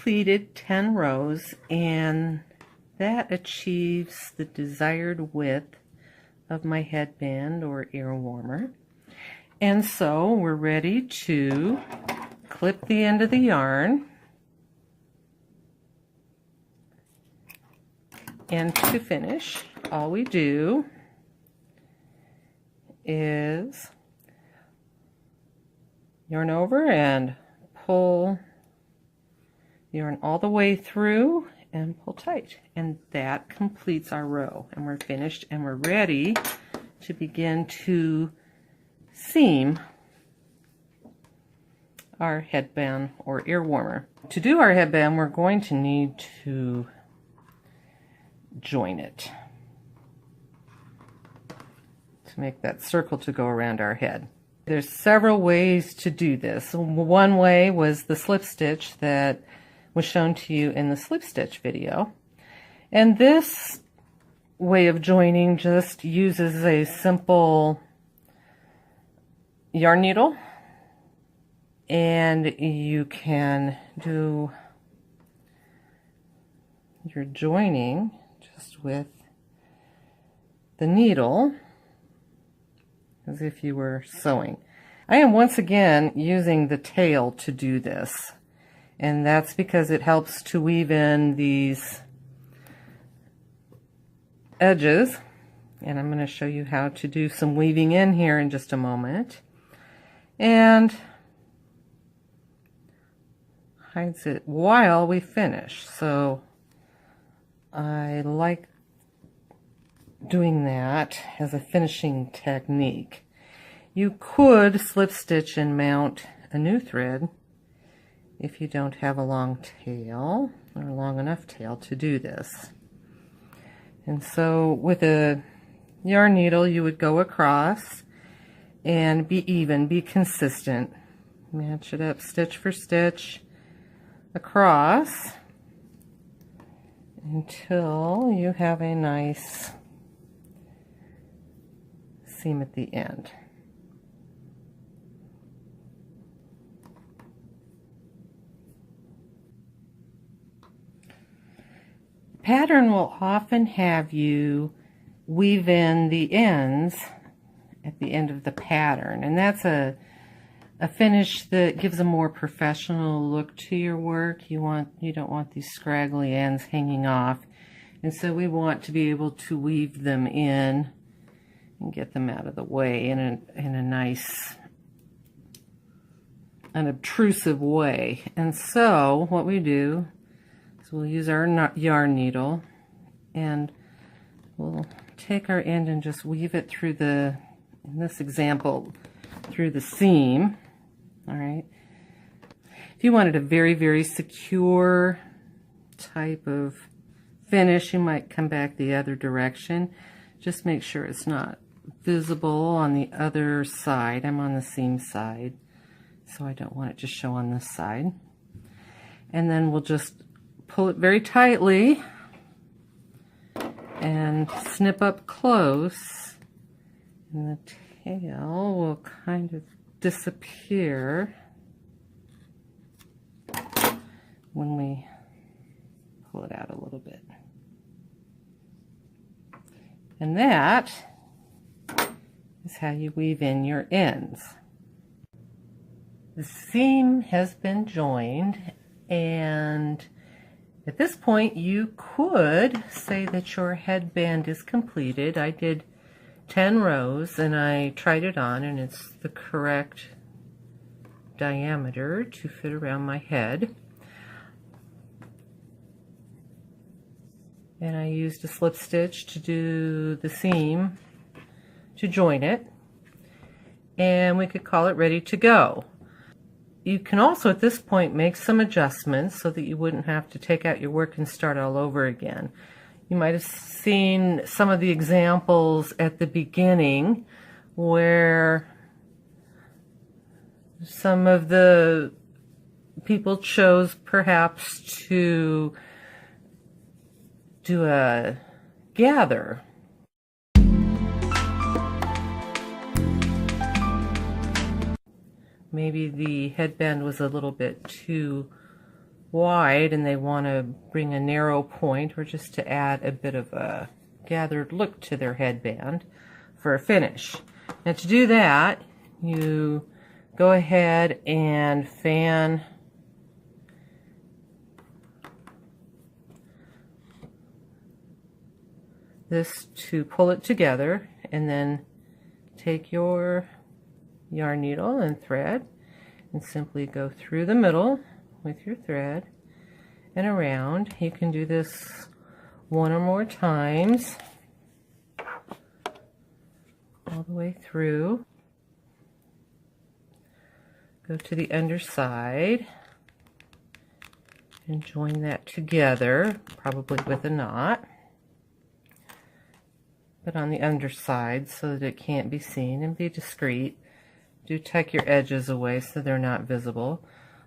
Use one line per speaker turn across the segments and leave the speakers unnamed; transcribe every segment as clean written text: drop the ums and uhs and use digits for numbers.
completed 10 rows, and that achieves the desired width of my headband or ear warmer. And so we're ready to clip the end of the yarn. And to finish, all we do is yarn over and pull yarn all the way through and pull tight, and that completes our row, and we're finished and we're ready to begin to seam our headband or ear warmer. To do our headband, we're going to need to join it to make that circle to go around our head. There's several ways to do this. One way was the slip stitch that was shown to you in the slip stitch video. And this way of joining just uses a simple yarn needle, and you can do your joining just with the needle as if you were sewing. I am once again using the tail to do this, and that's because it helps to weave in these edges, and I'm going to show you how to do some weaving in here in just a moment, and hides it while we finish. So I like doing that as a finishing technique. You could slip stitch and mount a new thread if you don't have a long tail or a long enough tail to do this. And so with a yarn needle you would go across and be even, be consistent, match it up stitch for stitch across until you have a nice seam at the end. Pattern will often have you weave in the ends at the end of the pattern, and that's a finish that gives a more professional look to your work. You don't want these scraggly ends hanging off, and so we want to be able to weave them in and get them out of the way in a nice, unobtrusive way. And so what we do is we'll use our yarn needle, and we'll take our end and just weave it through the, in this example, through the seam. All right. If you wanted a very, very secure type of finish, you might come back the other direction. Just make sure it's not visible on the other side. I'm on the seam side, so I don't want it to show on this side. And then we'll just pull it very tightly and snip up close, and the tail will kind of disappear when we pull it out a little bit. And that is how you weave in your ends. The seam has been joined, and at this point you could say that your headband is completed. I did 10 rows and I tried it on, and it's the correct diameter to fit around my head. And I used a slip stitch to do the seam to join it, and we could call it ready to go. You can also at this point make some adjustments so that you wouldn't have to take out your work and start all over again. You might have seen some of the examples at the beginning where some of the people chose perhaps to do a gather. Maybe the headband was a little bit too wide and they want to bring a narrow point, or just to add a bit of a gathered look to their headband for a finish. Now to do that, you go ahead and fan this to pull it together, and then take your yarn needle and thread and simply go through the middle with your thread and around. You can do this one or more times all the way through. Go to the underside and join that together, probably with a knot, but on the underside so that it can't be seen, and be discreet. Do tuck your edges away so they're not visible.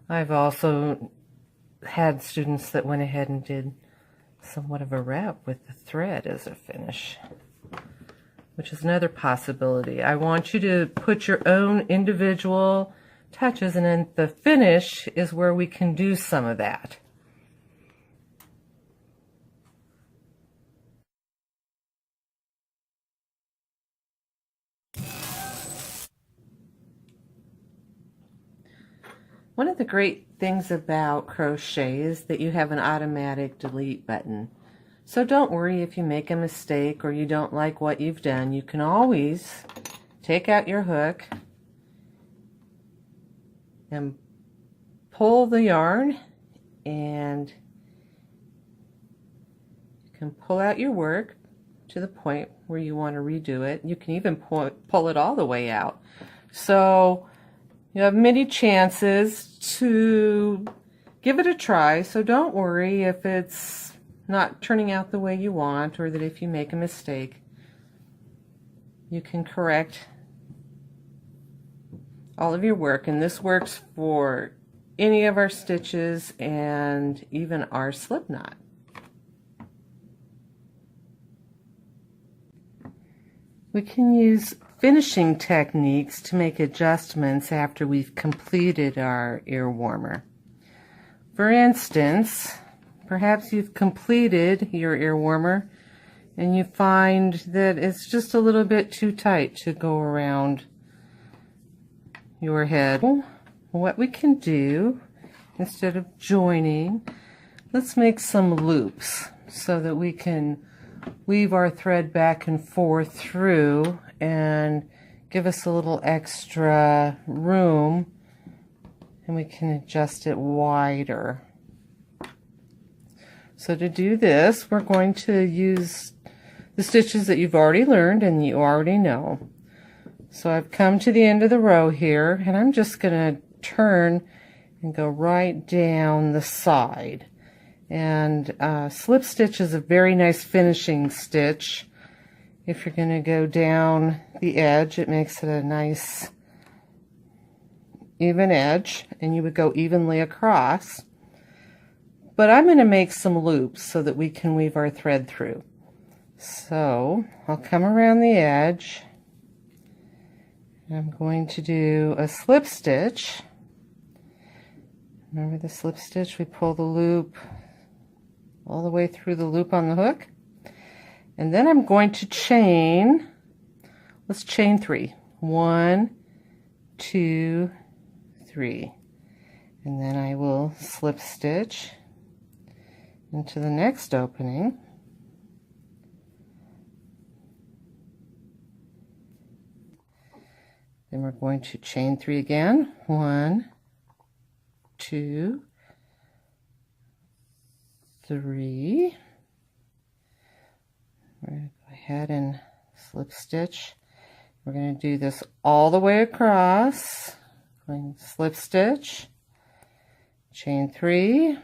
I've also had students that went ahead and did somewhat of a wrap with the thread as a finish, which is another possibility. I want you to put your own individual touches, and then the finish is where we can do some of that. One of the great things about crochet is that you have an automatic delete button. So don't worry if you make a mistake or you don't like what you've done. You can always take out your hook and pull the yarn, and you can pull out your work to the point where you want to redo it. You can even pull it all the way out. So you have many chances to give it a try, so don't worry if it's not turning out the way you want, or that if you make a mistake, you can correct all of your work. And this works for any of our stitches and even our slip knot. We can use finishing techniques to make adjustments after we've completed our ear warmer. For instance, perhaps you've completed your ear warmer and you find that it's just a little bit too tight to go around your head. What we can do, instead of joining, let's make some loops so that we can weave our thread back and forth through and give us a little extra room, and we can adjust it wider. So to do this, we're going to use the stitches that you've already learned and you already know. So I've come to the end of the row here, and I'm just going to turn and go right down the side. And slip stitch is a very nice finishing stitch. If you're going to go down the edge, it makes it a nice even edge, and you would go evenly across. But I'm going to make some loops so that we can weave our thread through. So I'll come around the edge. I'm going to do a slip stitch. Remember the slip stitch? We pull the loop all the way through the loop on the hook. And then I'm going to chain, let's chain 3. 1, 2, 3. And then I will slip stitch into the next opening. Then we're going to chain 3 again. 1, 2, 3. We're going to go ahead and slip stitch. We're going to do this all the way across. Going slip stitch, chain 3,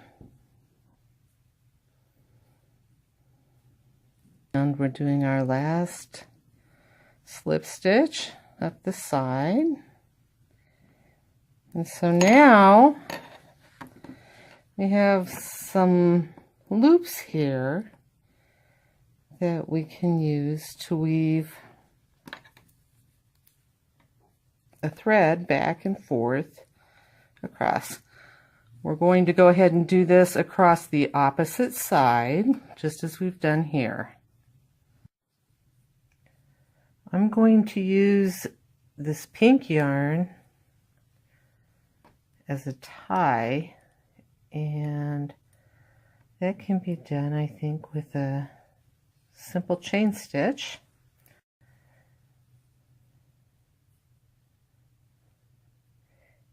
and we're doing our last slip stitch up the side. And so now we have some loops here that we can use to weave a thread back and forth across. We're going to go ahead and do this across the opposite side, just as we've done here. I'm going to use this pink yarn as a tie, and that can be done, I think, with a simple chain stitch.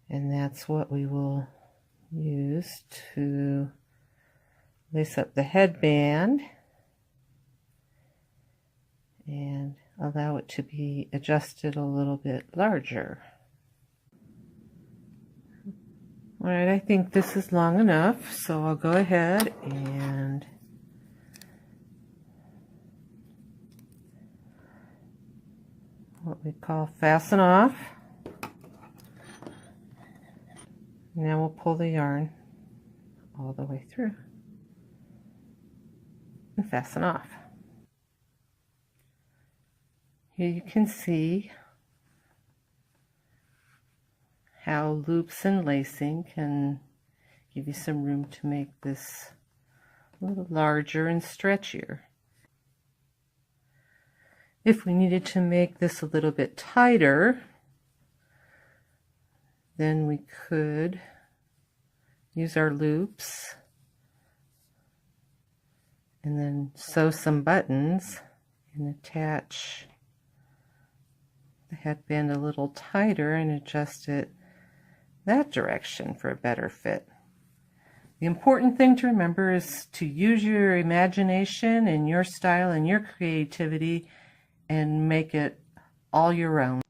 And that's what we will use to lace up the headband and allow it to be adjusted a little bit larger. All right, I think this is long enough, so I'll go ahead and what we call fasten off. Now we'll pull the yarn all the way through and fasten off. Here you can see how loops and lacing can give you some room to make this a little larger and stretchier. If we needed to make this a little bit tighter, then we could use our loops and then sew some buttons and attach the headband a little tighter and adjust it that direction for a better fit. The important thing to remember is to use your imagination and your style and your creativity and make it all your own.